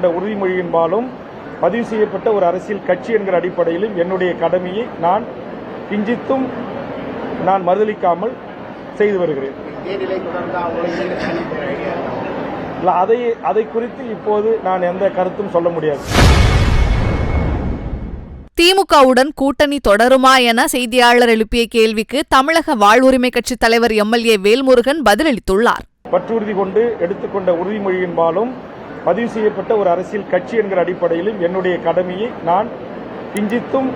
எடுத்துக்கொண்ட உறுதிமொழியின்பாலும் பதிவு செய்யப்பட்ட ஒரு அரசியல் கட்சி என்கிற அடிப்படையிலும் என்னுடைய கடமையை நான் கிஞ்சித்தும் நான் மறுதளிக்காமல் செய்து வருகிறேன். அதை குறித்து இப்போது நான் எந்த கருத்தும் சொல்ல முடியாது. திமுகவுடன் கூட்டணி தொடருமா என செய்தியாளர் எழுப்பிய கேள்விக்கு தமிழக வாழ்வுரிமை கட்சித் தலைவர் எம்எல்ஏ வேல்முருகன் பதிலளித்துள்ளார். பற்றுறுதி கொண்டு எடுத்துக்கொண்ட உறுதிமொழியின்பாலும் பதிவு செய்யப்பட்ட ஒரு அரசியல் கட்சி என்கிற அடிப்படையிலும் என்னுடைய கடமையை நான் கிஞ்சித்தும்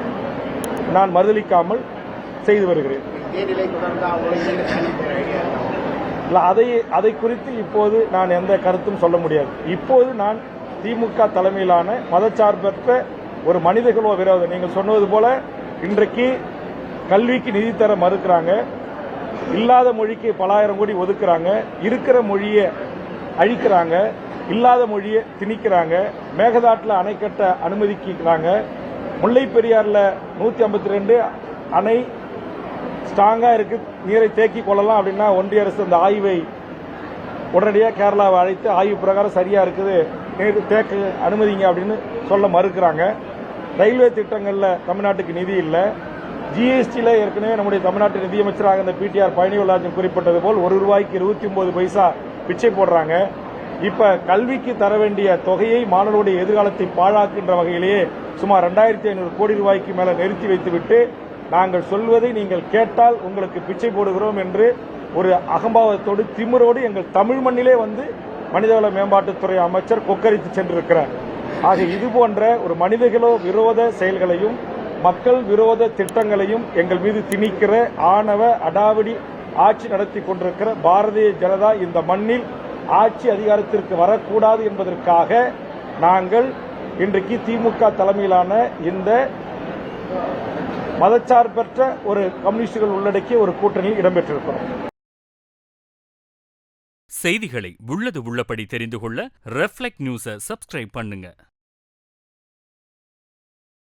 நான் மறுதளிக்காமல் செய்து வருகிறேன். அதை குறித்து இப்போது நான் எந்த கருத்தும் சொல்ல முடியாது. இப்போது நான் திமுக தலைமையிலான மதச்சார்பற்ற ஒரு மனிதகுல விரோதம், நீங்கள் சொன்னது போல இன்றைக்கு கல்விக்கு நிதி தர மறுக்கிறாங்க, இல்லாத மொழிக்கு பல ஆயிரம் கோடி ஒதுக்குறாங்க, இருக்கிற மொழியை அழிக்கிறாங்க, இல்லாத மொழியை திணிக்கிறாங்க, மேகதாட்டில் அணை கட்ட அனுமதிக்கிறாங்க, முல்லை பெரியாறில் 152 அணை ஸ்ட்ராங்காக இருக்கு, நீரை தேக்கிக் கொள்ளலாம் அப்படின்னா ஒன்றிய அரசு அந்த ஆய்வை உடனடியாக கேரளாவை அழைத்து ஆய்வு பிரகாரம் சரியா இருக்குது, நீர் தேக்க அனுமதிங்க அப்படின்னு சொல்ல மறுக்கிறாங்க. ரயில்வே திட்டங்களில் தமிழ்நாட்டுக்கு நிதி இல்லை. ஜிஎஸ்டியில் ஏற்கனவே நம்முடைய தமிழ்நாட்டு நிதியமைச்சராக இந்த பிடிஆர் பழனிவேல்ராஜன் குறிப்பிட்டது போல் ₹1 29 பைசா பிச்சை போடுறாங்க. இப்ப கல்விக்கு தர வேண்டிய தொகையை மாணவர்களுடைய எதிர்காலத்தை பாழாக்குகின்ற வகையிலேயே சுமார் 2500 கோடி ரூபாய்க்கு மேல நிறுத்தி வைத்துவிட்டு நாங்கள் சொல்வதை நீங்கள் கேட்டால் உங்களுக்கு பிச்சை போடுகிறோம் என்று ஒரு அகம்பாவத்தோடு திமிரோடு எங்கள் தமிழ் மண்ணிலே வந்து மனிதவள மேம்பாட்டுத்துறை அமைச்சர் கொக்கரித்து சென்றிருக்கிறார். ஆக இது போன்ற ஒரு மனிதகுல விரோத செயல்களையும் மக்கள் விரோத திட்டங்களையும் எங்கள் மீது திணிக்கிற ஆணவ அடாவடி ஆட்சி நடத்தி கொண்டிருக்கிற பாரதிய ஜனதா இந்த மண்ணில் ஆட்சி அதிகாரத்திற்கு வரக்கூடாது என்பதற்காக நாங்கள் இன்றைக்கு திமுக தலைமையிலான இந்த மதச்சார்பற்ற ஒரு கம்யூனிஸ்டுகள் உள்ளடக்கிய ஒரு கூட்டணியில் இடம்பெற்றிருக்கிறோம். செய்திகளை உள்ளது உள்ளபடி தெரிந்து கொள்ள ரெஃப்ளெக்ட் நியூஸை சப்ஸ்கிரைப் பண்ணுங்க.